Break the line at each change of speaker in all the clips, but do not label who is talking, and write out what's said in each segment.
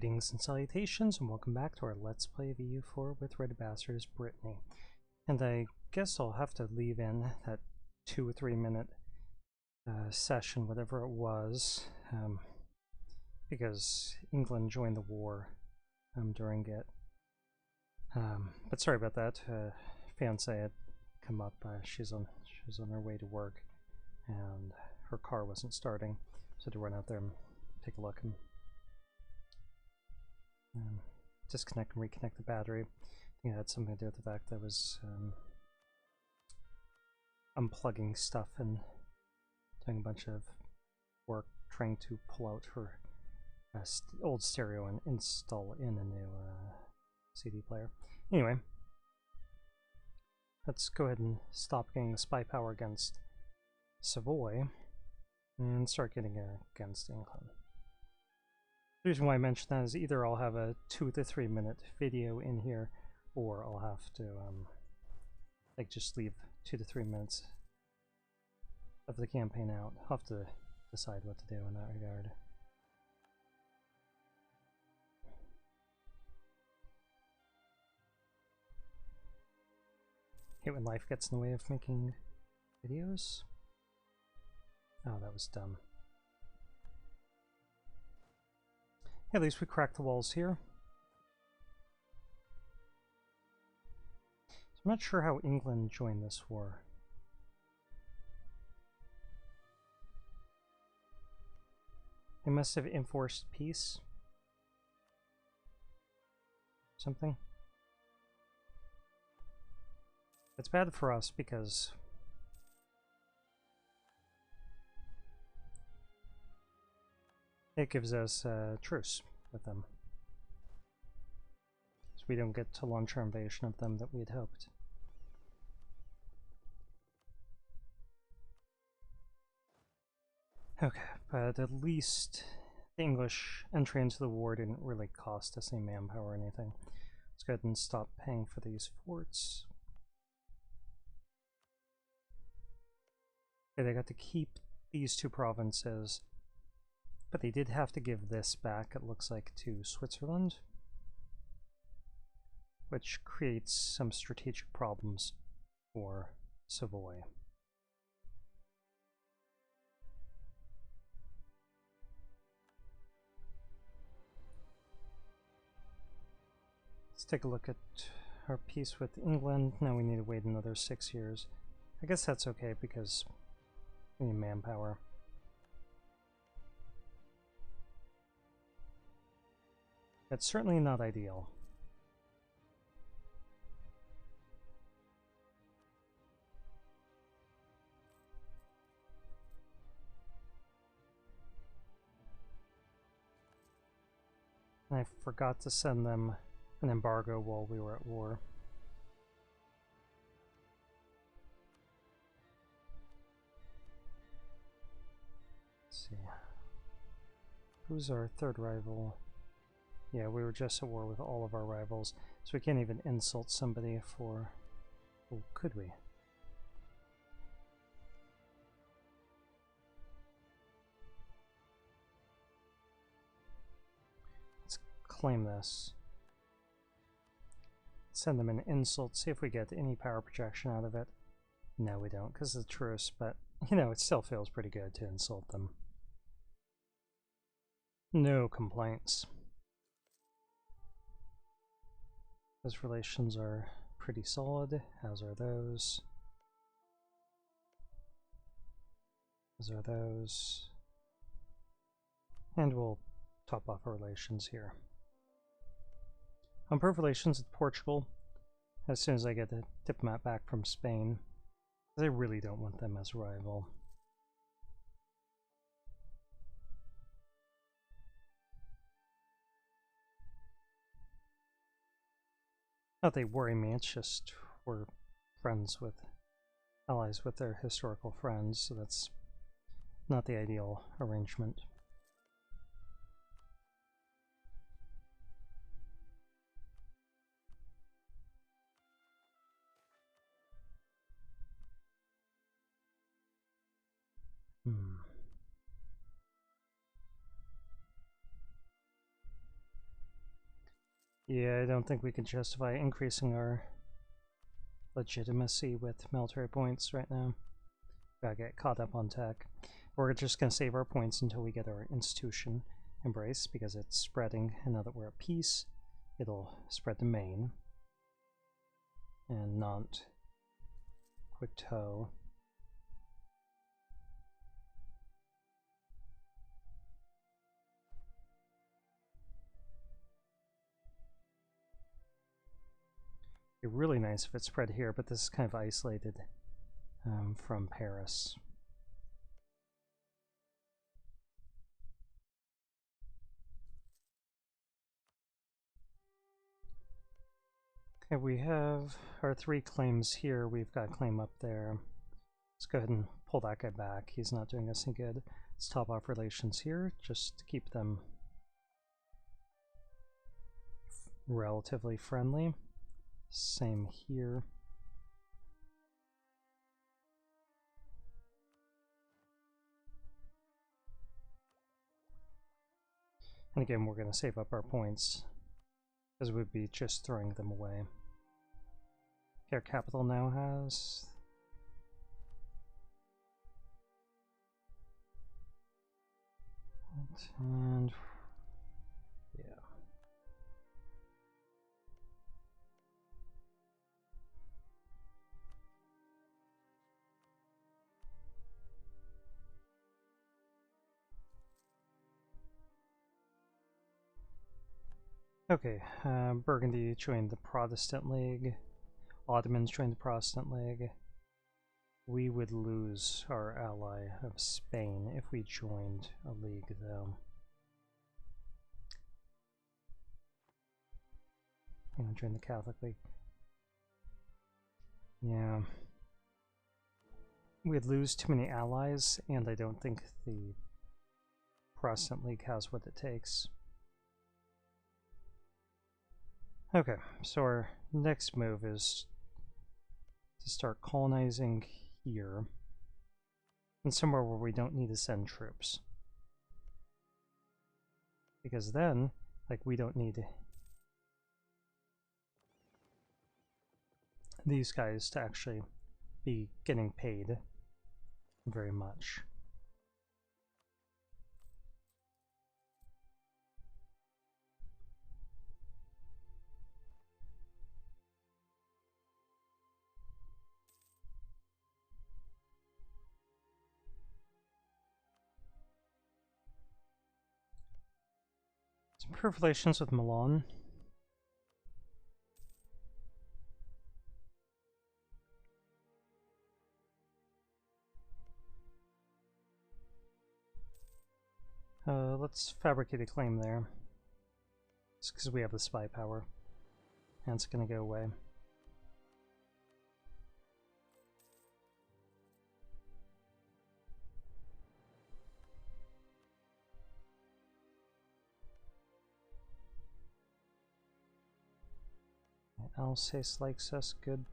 Greetings and salutations, and welcome back to our Let's Play of EU4 with RedBstrd Brittany. And I guess I'll have to leave in that 2 or 3 minute session, whatever it was, because England joined the war during it. But sorry about that. Fiance had come up. She's on her way to work, and her car wasn't starting, so I had to run out there and take a look and disconnect and reconnect the battery. I think it had something to do with the fact that I was unplugging stuff and doing a bunch of work trying to pull out her old stereo and install in a new CD player. Anyway, let's go ahead and stop getting the spy power against Savoy and start getting it against England. The reason why I mention that is either I'll have a 2 to 3 minute video in here, or I'll have to like just leave 2 to 3 minutes of the campaign out. I'll have to decide what to do in that regard. Hate when life gets in the way of making videos. Oh, that was dumb. At least we cracked the walls here. So I'm not sure how England joined this war. They must have enforced peace. Something. It's bad for us because it gives us a truce with them, so we don't get to launch our invasion of them that we had hoped. Okay, but at least the English entry into the war didn't really cost us any manpower or anything. Let's go ahead and stop paying for these forts. Okay, they got to keep these 2 provinces, but they did have to give this back, it looks like, to Switzerland, which creates some strategic problems for Savoy. Let's take a look at our peace with England. Now we need to wait another 6 years. I guess that's okay because we need manpower. It's certainly not ideal. And I forgot to send them an embargo while we were at war. Let's see. Who's our third rival? Yeah, we were just at war with all of our rivals, so we can't even insult somebody for... Oh, could we? Let's claim this. Send them an insult, see if we get any power projection out of it. No, we don't, because of the truce, but, you know, it still feels pretty good to insult them. No complaints. Those relations are pretty solid, as are those. As are those. And we'll top off our relations here. Improve relations with Portugal as soon as I get the diplomat back from Spain. I really don't want them as a rival. Not they worry me, it's just we're friends with, allies with their historical friends, so that's not the ideal arrangement. Yeah, I don't think we can justify increasing our legitimacy with military points right now. Gotta get caught up on tech. We're just gonna save our points until we get our institution embrace, because it's spreading, and now that we're at peace, it'll spread to Maine and not Quito. It'd be really nice if it spread here, but this is kind of isolated from Paris. Okay, we have our 3 claims here. We've got a claim up there. Let's go ahead and pull that guy back. He's not doing us any good. Let's top off relations here, just to keep them relatively friendly. Same here. And again, we're going to save up our points, because we'd be just throwing them away. Our capital now has... and... yeah. Okay, Burgundy joined the Protestant League. Ottomans joined the Protestant League. We would lose our ally of Spain if we joined a league, though. I'm gonna join the Catholic League. Yeah. We'd lose too many allies, and I don't think the Protestant League has what it takes. Okay, so our next move is to start colonizing here, and somewhere where we don't need to send troops. Because then, like, we don't need these guys to actually be getting paid very much. Improve relations with Milan. Let's fabricate a claim there. It's because we have the spy power, and it's gonna go away. Alsace likes us, good.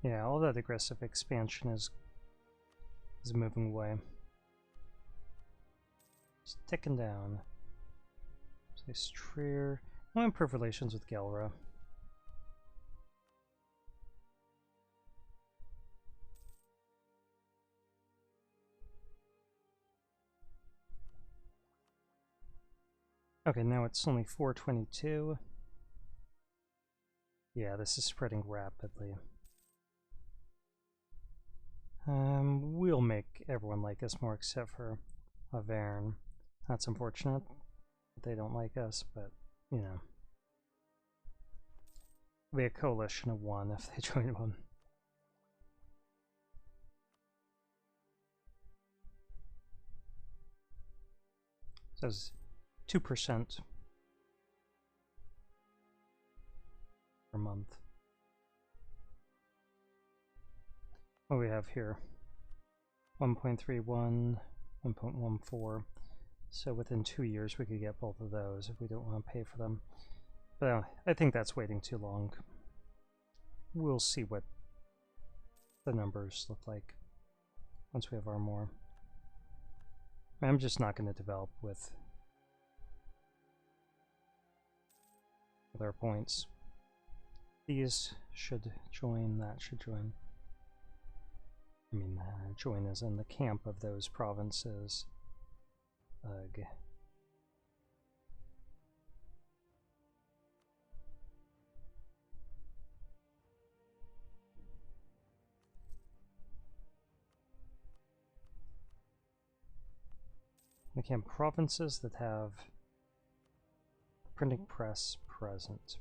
Yeah, all that aggressive expansion is moving away. It's ticking down. Alsace Trier. I'll improve relations with Gelra. Okay, now it's only 422. Yeah, this is spreading rapidly. We'll make everyone like us more except for Auvergne. That's unfortunate. They don't like us, but, you know. It'll be a coalition of 1 if they join one. It says 2% per month. What do we have here? 1.31, 1.14. So within 2 years we could get both of those if we don't want to pay for them. But I think that's waiting too long. We'll see what the numbers look like once we have our more. I'm just not going to develop with their points. These should join, that should join. I mean, join is in the camp of those provinces. Ugh. The camp provinces that have the printing press present.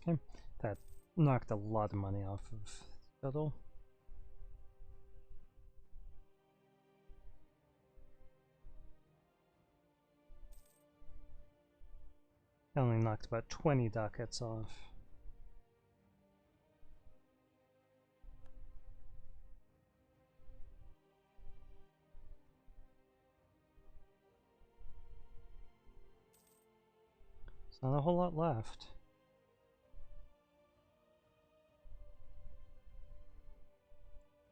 Okay, that knocked a lot of money off of Fiddle. I only knocked about 20 ducats off. There's not a whole lot left.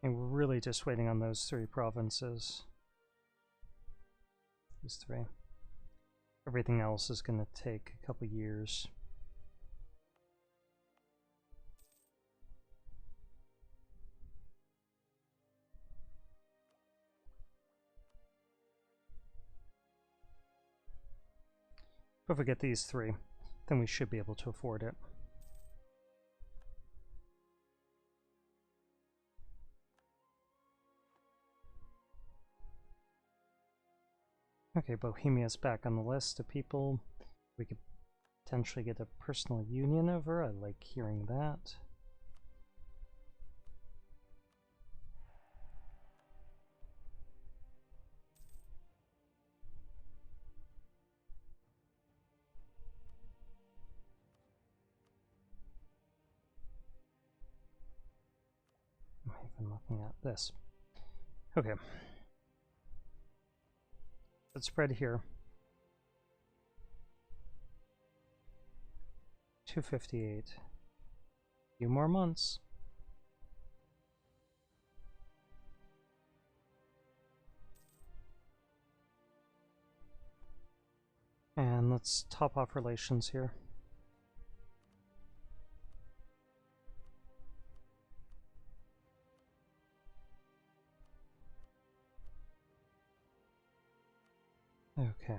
And we're really just waiting on those 3 provinces. These 3. Everything else is going to take a couple years. But if we get these 3, then we should be able to afford it. Okay, Bohemia's back on the list of people we could potentially get a personal union over. I like hearing that. I'm even looking at this. Okay. Let's spread here. 258. A few more months. And let's top off relations here. Okay.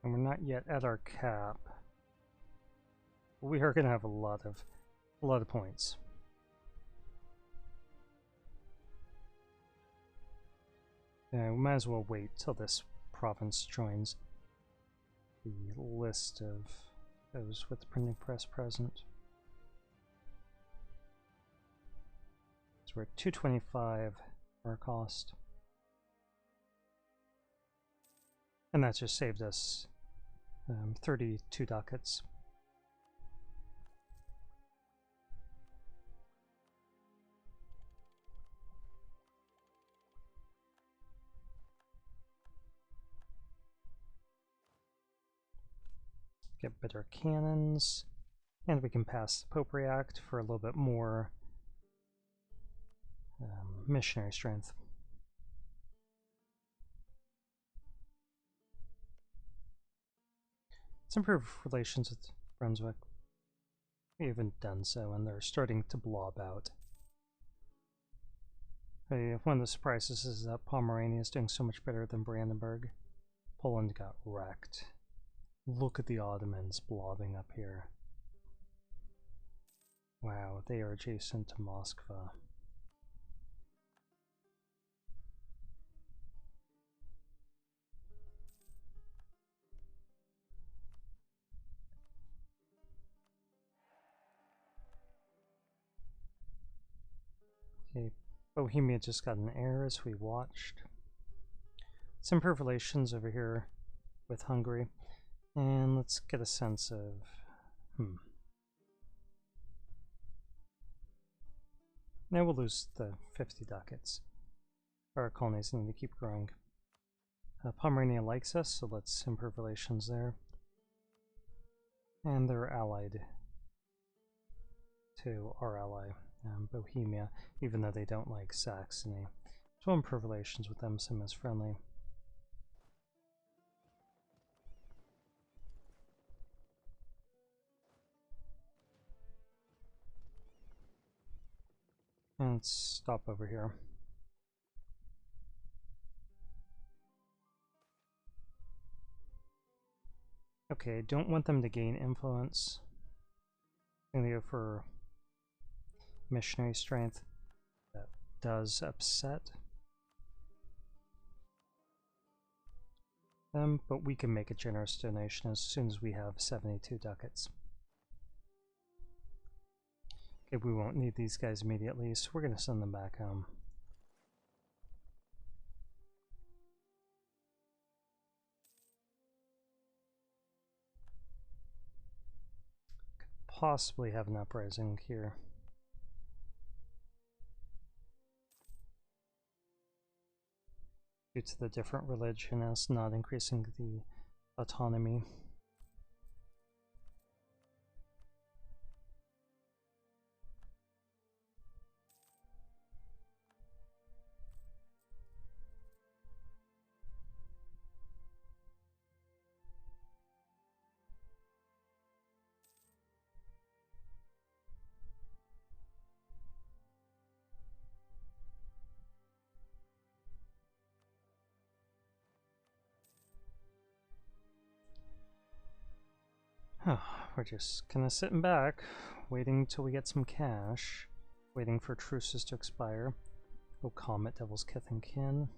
And we're not yet at our cap. We are going to have a lot of points. Yeah, we might as well wait till this province joins the list of those with the printing press present. So we're at 225 our cost. And that just saved us 32 ducats. Get better cannons, and we can pass the Popery Act for a little bit more missionary strength. Let's improve relations with Brunswick. We haven't done so, and they're starting to blob out. One of the surprises is that Pomerania is doing so much better than Brandenburg. Poland got wrecked. Look at the Ottomans blobbing up here. Wow, they are adjacent to Moscow. Okay, Bohemia just got an heir as we watched. Let's improve relations over here with Hungary. And let's get a sense of, Now we'll lose the 50 ducats. Our colonies need to keep growing. Pomerania likes us, so let's improve relations there. And they're allied to our ally, Bohemia, even though they don't like Saxony. So we'll improve relations with them, same as friendly. And let's stop over here. Okay, don't want them to gain influence. I'm gonna go for missionary strength. That does upset them, but we can make a generous donation as soon as we have 72 ducats. Okay, we won't need these guys immediately, so we're gonna send them back home. Possibly have an uprising here. Due to the different religion as not increasing the autonomy. We're just kind of sitting back, waiting till we get some cash, waiting for truces to expire. Oh, Comet, Devil's Kith and Kin.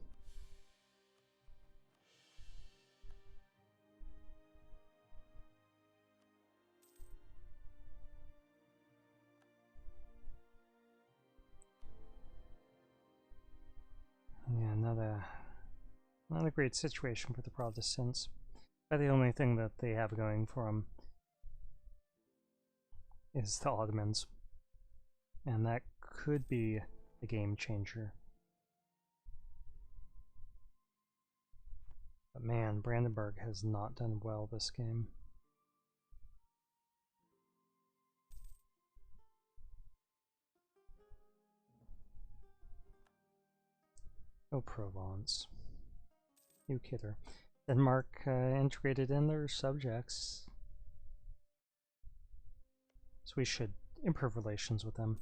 Yeah, not a great situation for the Protestants. But the only thing that they have going for them is the Ottomans. And that could be a game changer. But man, Brandenburg has not done well this game. Oh, Provence. You kidder. Denmark integrated in their subjects. So we should improve relations with them.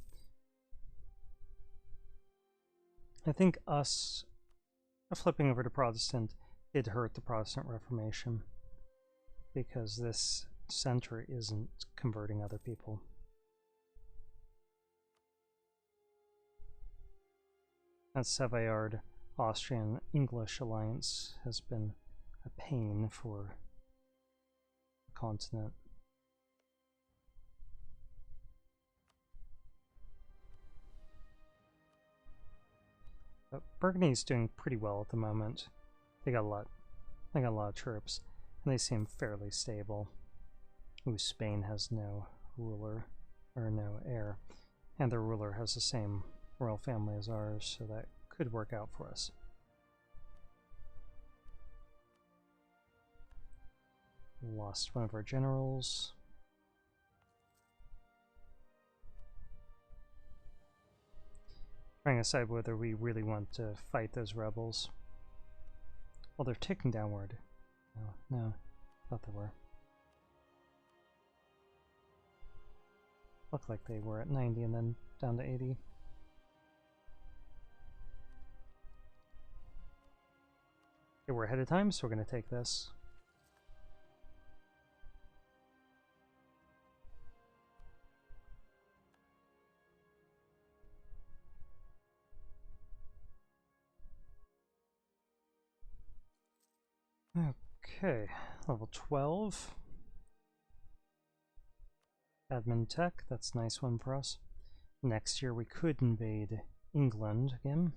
I think us flipping over to Protestant did hurt the Protestant Reformation, because this center isn't converting other people. That Savoyard Austrian-English alliance has been a pain for the continent. But Burgundy's doing pretty well at the moment. They got a lot of troops, and they seem fairly stable. Ooh, Spain has no ruler, or no heir, and their ruler has the same royal family as ours, so that could work out for us. Lost one of our generals. Trying to decide whether we really want to fight those rebels. Well, they're ticking downward. No, thought they were. Looked like they were at 90 and then down to 80. Okay, we're ahead of time, so we're going to take this. Okay, level 12. Admin tech, that's a nice one for us. Next year we could invade England again.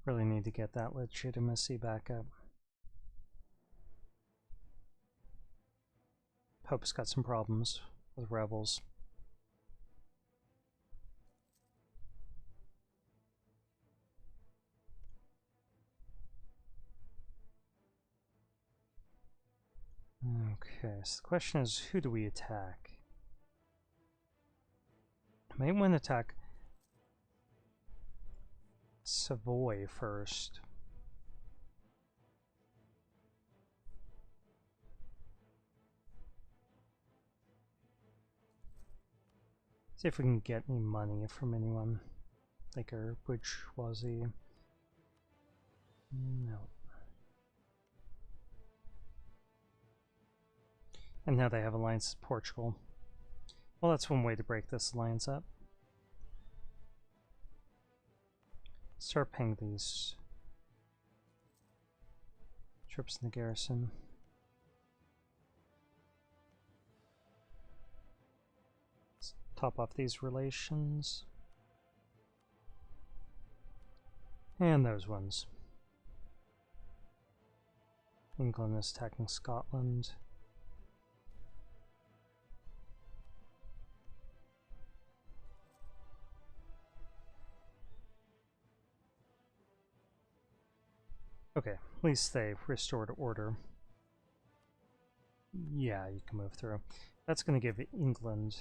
Really need to get that legitimacy back up. Pope's got some problems with rebels. Okay, so the question is, who do we attack? I might want to attack Savoy first. See if we can get any money from anyone. Like our bourgeoisie. No. And now they have alliance with Portugal. Well, that's one way to break this alliance up. Start paying these troops in the garrison. Let's top off these relations. And those ones. England is attacking Scotland. Okay, at least they restored order. Yeah, you can move through. That's going to give England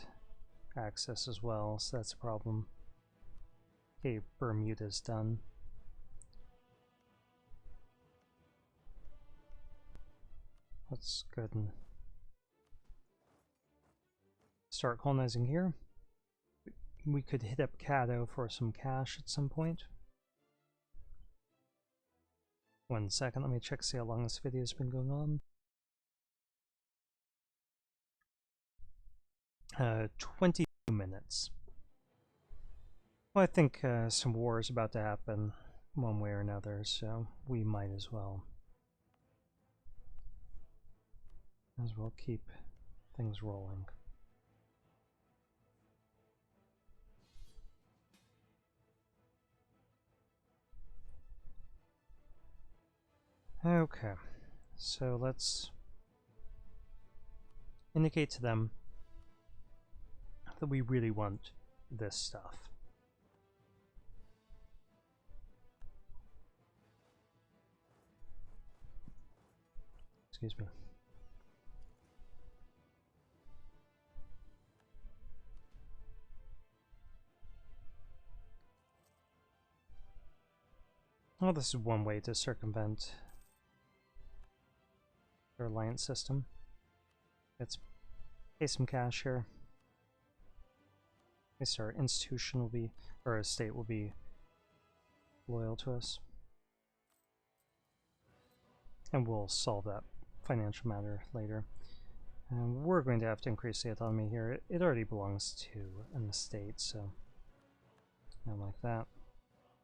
access as well, so that's a problem. Okay, Bermuda's done. Let's go ahead and start colonizing here. We could hit up Caddo for some cash at some point. 1 second, let me check, see how long this video has been going on. 22 minutes. Well, I think some war is about to happen one way or another, so we might as well keep things rolling. Okay, so let's indicate to them that we really want this stuff. Excuse me. Well, this is one way to circumvent their alliance system. Let's pay some cash here. At least our institution will be, or our state will be loyal to us. And we'll solve that financial matter later. And we're going to have to increase the autonomy here. It already belongs to an estate, so not like that.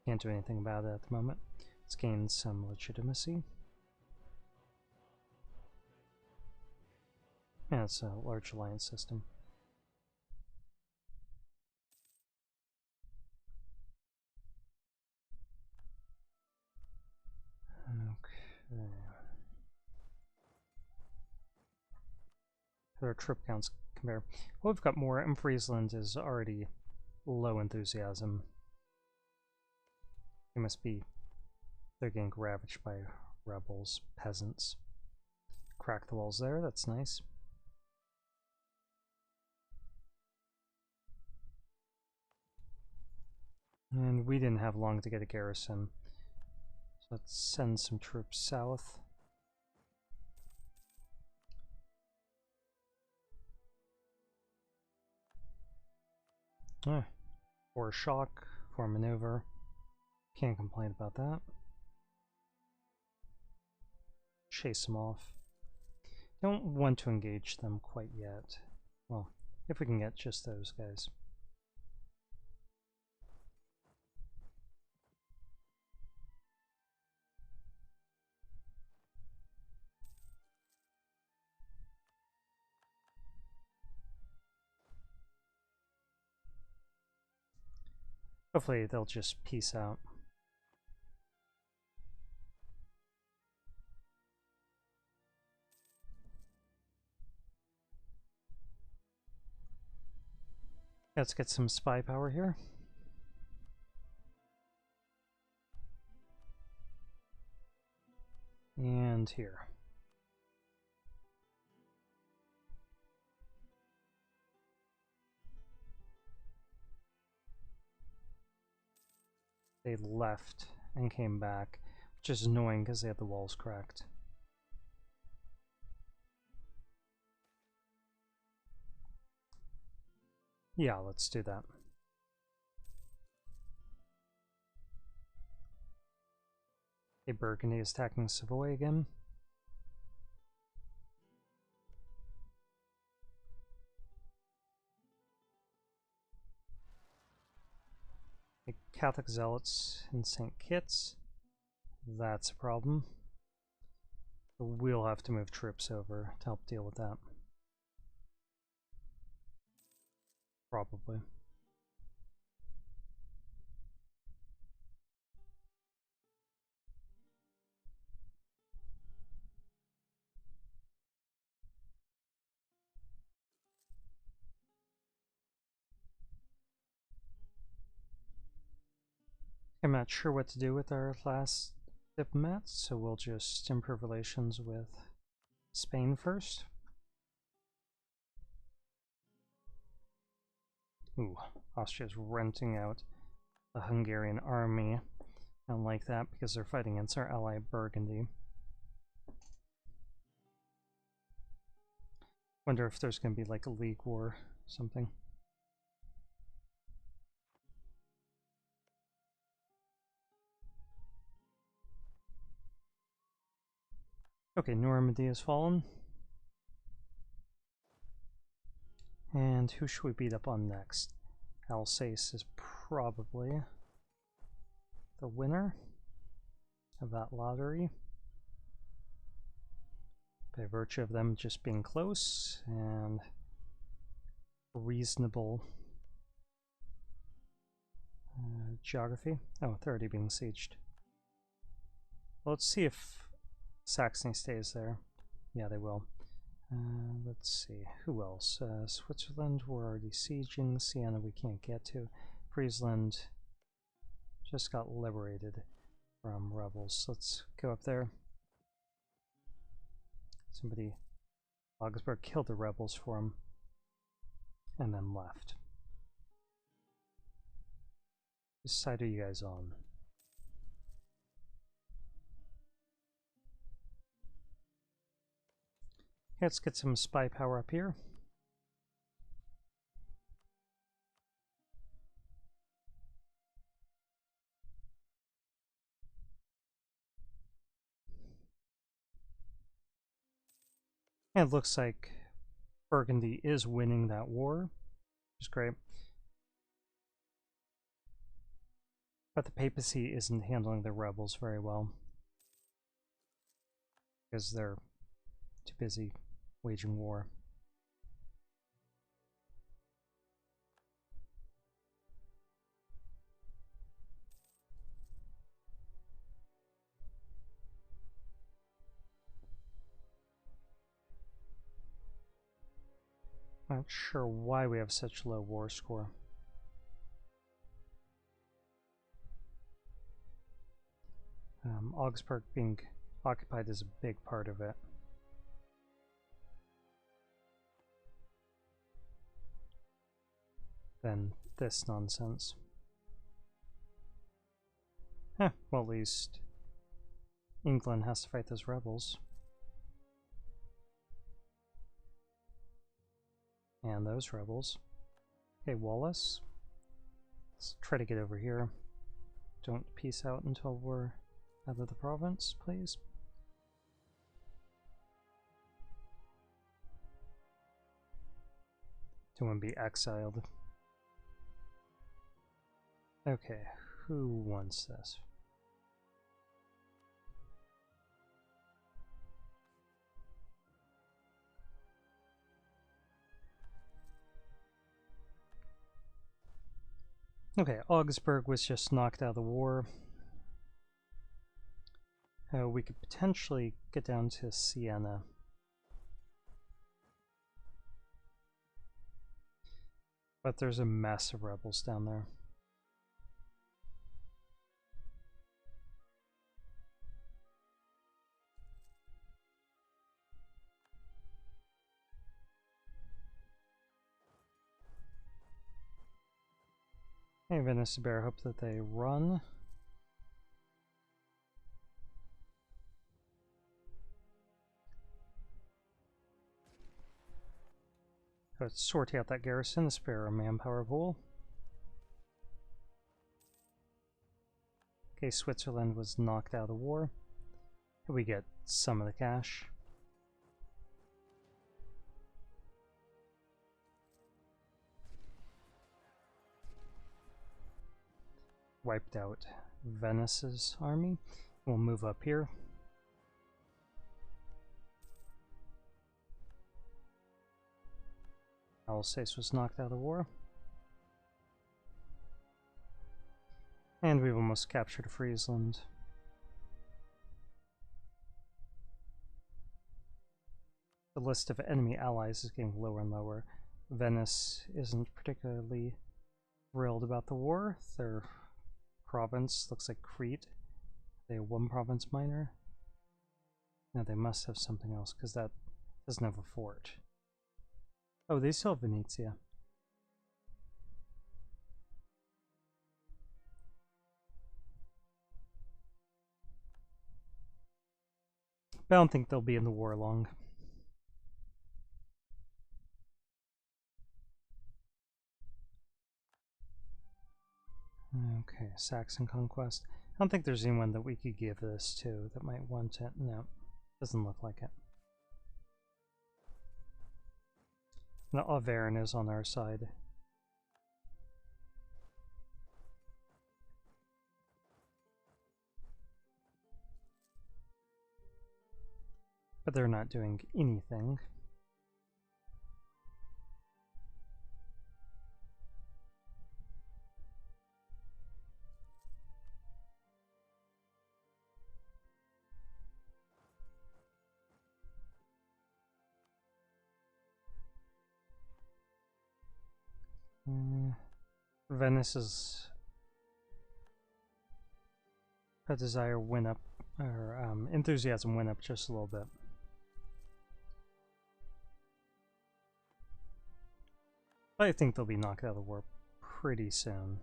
Can't do anything about it at the moment. Let's gain some legitimacy. Yeah, it's a large alliance system. Okay. Their troop counts compare. Well, we've got more, and Friesland is already low enthusiasm. They must be, they're getting ravaged by rebels, peasants. Crack the walls there, that's nice. And we didn't have long to get a garrison. So let's send some troops south. For shock, for maneuver. Can't complain about that. Chase them off. Don't want to engage them quite yet. Well, if we can get just those guys. Hopefully they'll just peace out. Let's get some spy power here. And here. they left and came back, which is annoying because they had the walls cracked. Yeah, let's do that. Okay, Burgundy is attacking Savoy again. Okay, Catholic Zealots in St. Kitts. That's a problem. We'll have to move troops over to help deal with that. Probably. I'm not sure what to do with our last diplomat, so we'll just improve relations with Spain first. Ooh, Austria's renting out the Hungarian army. I don't like that because they're fighting against our ally Burgundy. Wonder if there's going to be like a league war or something. Okay, Normandy has fallen. And who should we beat up on next? Alsace is probably the winner of that lottery, by virtue of them just being close and reasonable geography. Oh, they're already being sieged. Well, let's see if Saxony stays there. Yeah, they will. Let's see, who else? Switzerland, we're already sieging. Siena we can't get to. Friesland just got liberated from rebels. Let's go up there. Somebody, Augsburg, killed the rebels for him and then left. Which side are you guys on? Let's get some spy power up here. And it looks like Burgundy is winning that war, which is great. But the papacy isn't handling the rebels very well because they're too busy waging war. Not sure why we have such low war score. Augsburg being occupied is a big part of it. Then this nonsense. Well, at least England has to fight those rebels. And those rebels. Okay, Wallace. Let's try to get over here. Don't peace out until we're out of the province, please. Don't want to be exiled. Okay, who wants this? Okay, Augsburg was just knocked out of the war. We could potentially get down to Siena. But there's a mess of rebels down there. Hey, Venice Bear, hope that they run. But sorting out that garrison to spare a manpower pool. Okay, Switzerland was knocked out of the war. We get some of the cash. Wiped out Venice's army. We'll move up here. Alsace was knocked out of the war. And we've almost captured Friesland. The list of enemy allies is getting lower and lower. Venice isn't particularly thrilled about the war. Their province looks like Crete. They have one province minor. No, they must have something else because that doesn't have a fort. Oh, they still have Venetia. But I don't think they'll be in the war long. Okay, Saxon conquest. I don't think there's anyone that we could give this to that might want it. No, doesn't look like it. The Auvergne is on our side. But they're not doing anything. Venice's desire went up, or enthusiasm went up just a little bit. I think they'll be knocked out of the war pretty soon.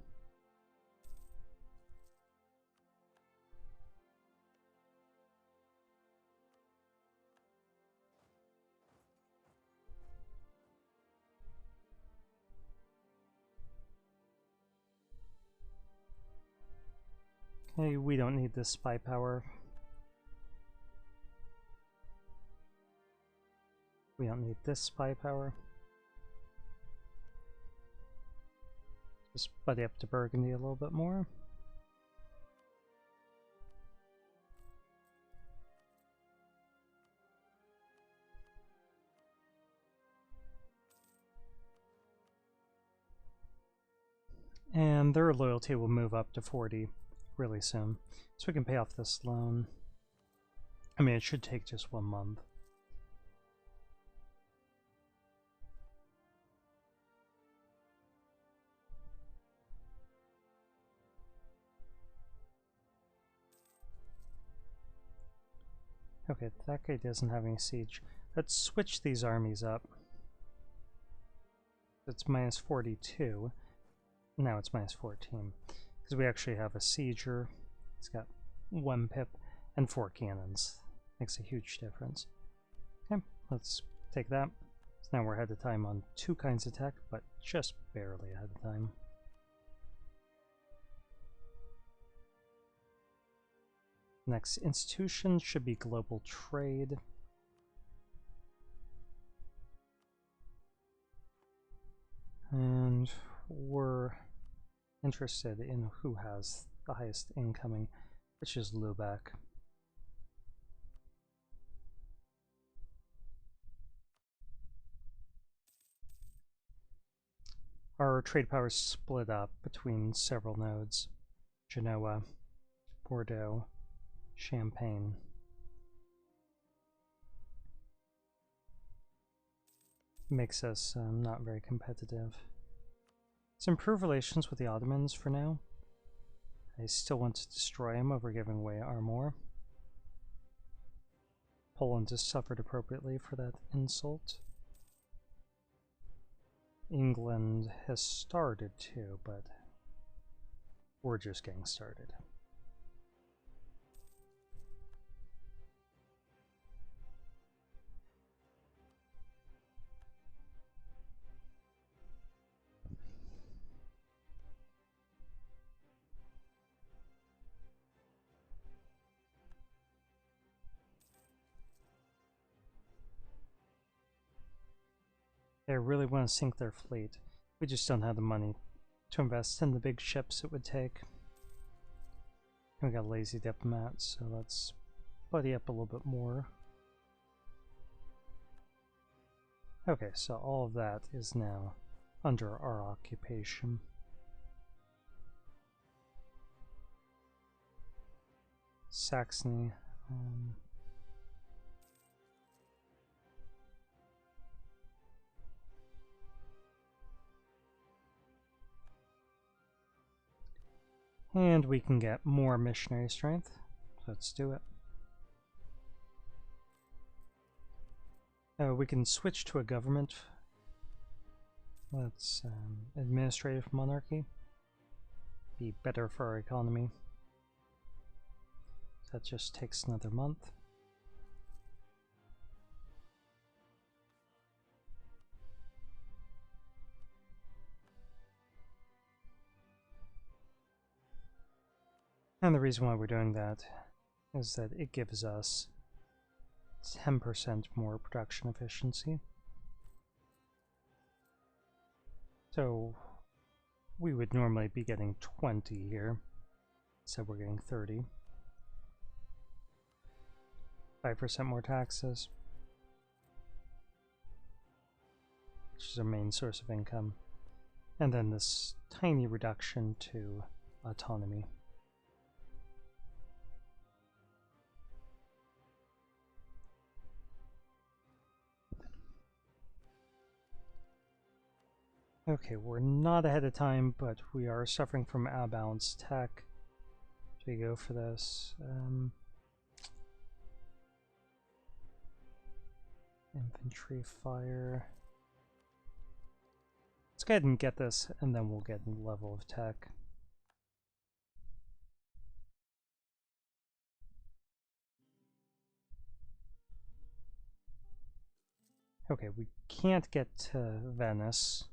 Okay, we don't need this spy power. We don't need this spy power. Just buddy up to Burgundy a little bit more. And their loyalty will move up to 40 really soon. So we can pay off this loan. I mean, it should take just 1 month. Okay, that guy doesn't have any siege. Let's switch these armies up. It's minus 42. Now it's minus 14. Because we actually have a sieger. It's got 1 pip and 4 cannons. Makes a huge difference. Okay, let's take that. So now we're ahead of time on 2 kinds of tech, but just barely ahead of time. Next institution should be global trade. And we're interested in who has the highest incoming, which is Lubeck. Our trade powers split up between several nodes: Genoa, Bordeaux, Champagne. Makes us not very competitive. Let's improve relations with the Ottomans for now. I still want to destroy them over giving away Armor. Poland has suffered appropriately for that insult. England has started to, but we're just getting started. They really want to sink their fleet. We just don't have the money to invest in the big ships it would take. We got lazy diplomats, so let's buddy up a little bit more. Okay, so all of that is now under our occupation. Saxony. And we can get more missionary strength. Let's do it. We can switch to a government. Let's administrative monarchy. Be better for our economy. That just takes another month. And the reason why we're doing that is that it gives us 10% more production efficiency. So we would normally be getting 20 here, so we're getting 30. 5% more taxes, which is our main source of income. And then this tiny reduction to autonomy. Okay, we're not ahead of time, but we are suffering from outbalance tech. Should we go for this? Infantry fire. Let's go ahead and get this, and then we'll get a level of tech. Okay, we can't get to Venice.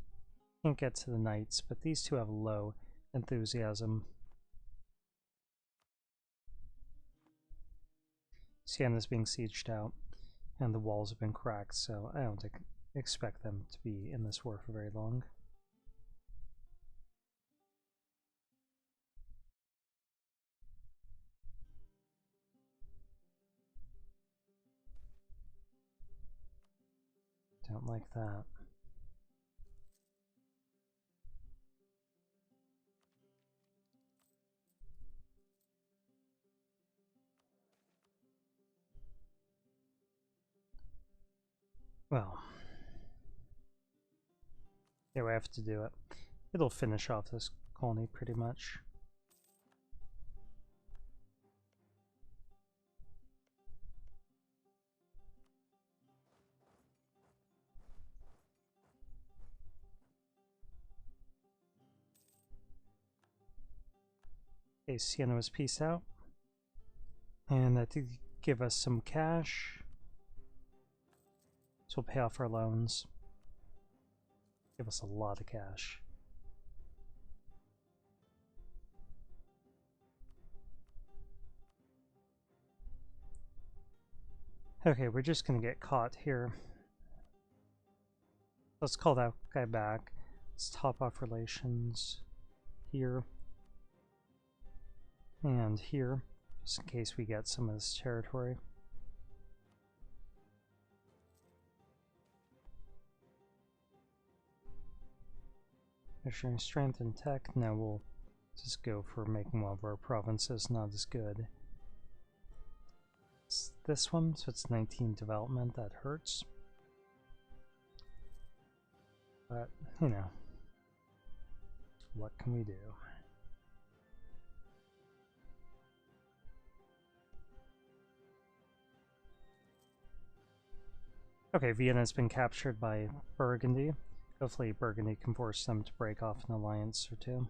Can't get to the Knights, but these two have low enthusiasm. Sienna's being sieged out, and the walls have been cracked, so I don't expect them to be in this war for very long. Don't like that. Well, yeah, we have to do it. It'll finish off this colony pretty much. Okay, Sienna was peace out. And that did give us some cash. So we'll pay off our loans. Give us a lot of cash. Okay, we're just gonna get caught here. Let's call that guy back. Let's top off relations here and here, just in case we get some of this territory. Measuring strength and tech. Now we'll just go for making one of our provinces not as good. It's this one, so it's 19 development. That hurts. But, you know, what can we do? Okay, Vienna's been captured by Burgundy. Hopefully Burgundy can force them to break off an alliance or two.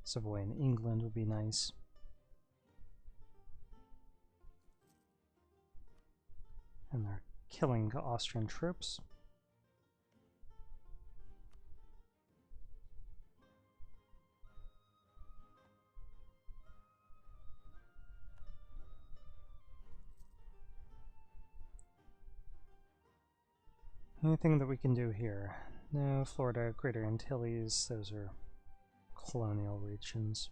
Savoy and England would be nice. And they're killing Austrian troops. Anything that we can do here? No, Florida, Greater Antilles, those are colonial regions.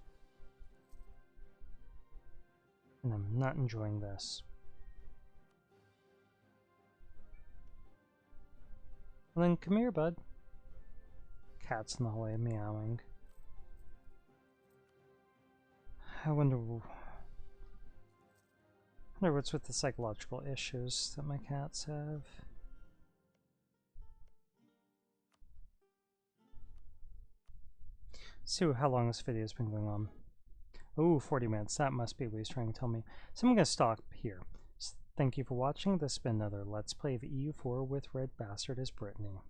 And I'm not enjoying this. Well then, come here, bud. Cat's in the hallway meowing. I wonder what's with the psychological issues that my cats have. See how long this video has been going on. Oh, 40 minutes. That must be what he's trying to tell me. So I'm going to stop here. So thank you for watching. This has been another Let's Play of EU4 with RedBstrd as Brittany.